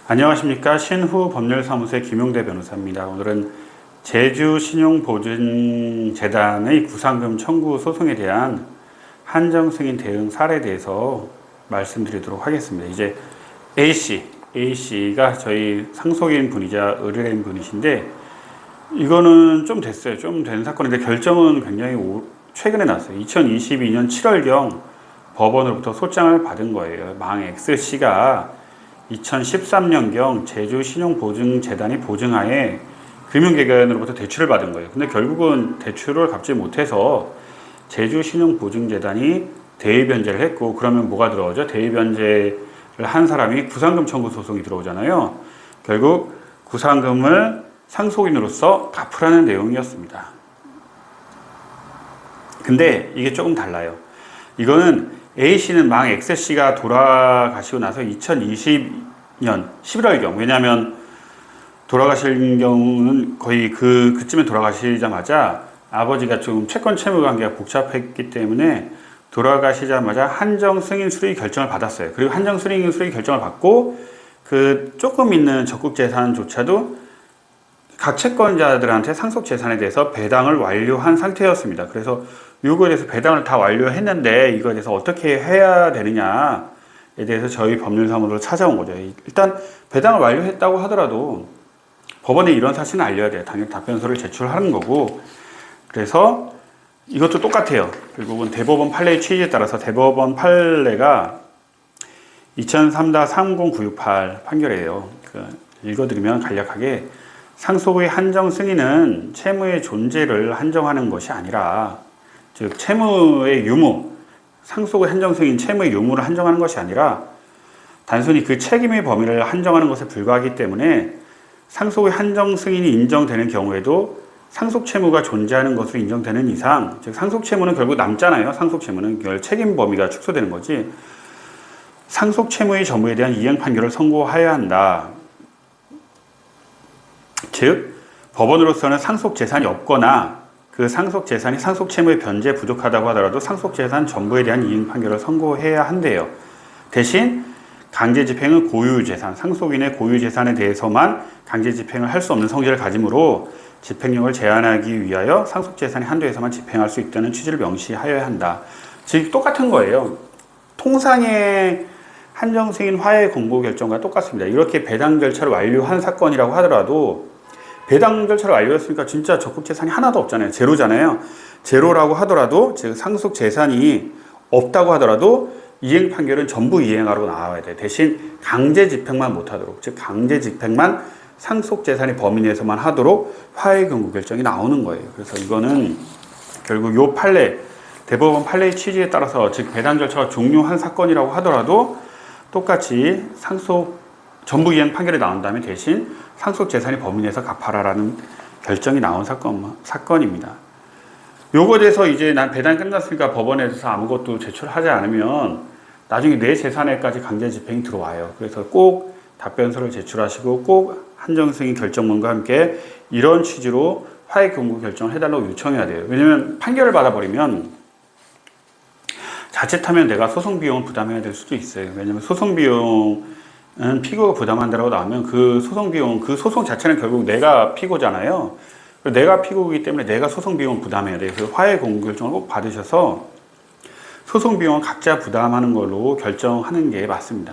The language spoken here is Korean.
안녕하십니까. 신후 법률사무소의 김용대 변호사입니다. 오늘은 제주신용보증재단의 구상금 청구 소송에 대한 한정승인 대응 사례에 대해서 말씀드리도록 하겠습니다. 이제 A씨가 저희 상속인 분이자 의뢰인 분이신데, 이거는 좀 됐어요. 좀 된 사건인데 결정은 굉장히 최근에 났어요. 2022년 7월경 법원으로부터 소장을 받은 거예요. 망 X씨가 2013년경 제주신용보증재단이 보증하에 금융기관으로부터 대출을 받은 거예요. 근데 결국은 대출을 갚지 못해서 제주신용보증재단이 대의변제를 했고, 그러면 뭐가 들어오죠? 대의변제를 한 사람이 구상금 청구 소송이 들어오잖아요. 결국 구상금을 상속인으로서 갚으라는 내용이었습니다. 근데 이게 조금 달라요. 이거는 A씨는 망 X씨가 돌아가시고 나서 2020년 11월경, 왜냐하면 돌아가실 경우는 거의 그쯤에 돌아가시자마자 아버지가 좀 채권 채무 관계가 복잡했기 때문에 돌아가시자마자 한정 승인 수리 결정을 받았어요. 그리고 한정 승인 수리 결정을 받고 그 조금 있는 적국 재산조차도 각 채권자들한테 상속 재산에 대해서 배당을 완료한 상태였습니다. 그래서 이거에 대해서 배당을 다 완료했는데 이거에 대해서 어떻게 해야 되느냐에 대해서 저희 법률사무소로 찾아온 거죠. 일단 배당을 완료했다고 하더라도 법원에 이런 사실은 알려야 돼요. 당연히 답변서를 제출하는 거고. 그래서 이것도 똑같아요. 결국은 대법원 판례의 취지에 따라서 대법원 판례가 2003-30968 판결이에요. 읽어드리면 간략하게, 상속의 한정 승인은 채무의 존재를 한정하는 것이 아니라, 즉 채무의 유무, 상속의 한정 승인 채무의 유무를 한정하는 것이 아니라 단순히 그 책임의 범위를 한정하는 것에 불과하기 때문에 상속의 한정 승인이 인정되는 경우에도 상속 채무가 존재하는 것으로 인정되는 이상, 즉 상속 채무는 결국 남잖아요. 상속 채무는 결 책임 범위가 축소되는 거지. 상속 채무의 전부에 대한 이행 판결을 선고하여야 한다. 즉 법원으로서는 상속 재산이 없거나 그 상속 재산이 상속 채무의 변제에 부족하다고 하더라도 상속 재산 전부에 대한 이행 판결을 선고해야 한대요. 대신 강제 집행은 고유 재산, 상속인의 고유 재산에 대해서만 강제 집행을 할 수 없는 성질을 가지므로 집행력을 제한하기 위하여 상속 재산의 한도에서만 집행할 수 있다는 취지를 명시하여야 한다. 즉 똑같은 거예요. 통상의 한정 승인 화해 공고 결정과 똑같습니다. 이렇게 배당 절차를 완료한 사건이라고 하더라도, 배당 절차를 완료했으니까 진짜 적국 재산이 하나도 없잖아요. 제로잖아요. 제로라고 하더라도, 즉 상속 재산이 없다고 하더라도 이행 판결은 전부 이행하러 나와야 돼. 대신 강제 집행만 못하도록, 즉 강제 집행만 상속 재산의 범위 내에서만 하도록 화해 공고 결정이 나오는 거예요. 그래서 이거는 결국 요 판례, 대법원 판례의 취지에 따라서, 즉 배당 절차가 종료한 사건이라고 하더라도 똑같이 상속 전부 이행 판결이 나온다면 대신 상속 재산의 범위 내에서 갚아라라는 결정이 나온 사건입니다. 요거에 대해서 이제 난 배당이 끝났으니까 법원에서 아무것도 제출하지 않으면 나중에 내 재산에까지 강제 집행이 들어와요. 그래서 꼭 답변서를 제출하시고 꼭 한정승인 결정문과 함께 이런 취지로 화해 공고 결정을 해달라고 요청해야 돼요. 왜냐면 판결을 받아버리면 자칫하면 내가 소송 비용을 부담해야 될 수도 있어요. 왜냐면 소송 비용은 피고가 부담한다고 나오면 그 소송 비용, 그 소송 자체는 결국 내가 피고잖아요. 내가 피고이기 때문에 내가 소송 비용을 부담해야 돼요. 그래서 화해 공고 결정을 꼭 받으셔서 소송 비용은 각자 부담하는 걸로 결정하는 게 맞습니다.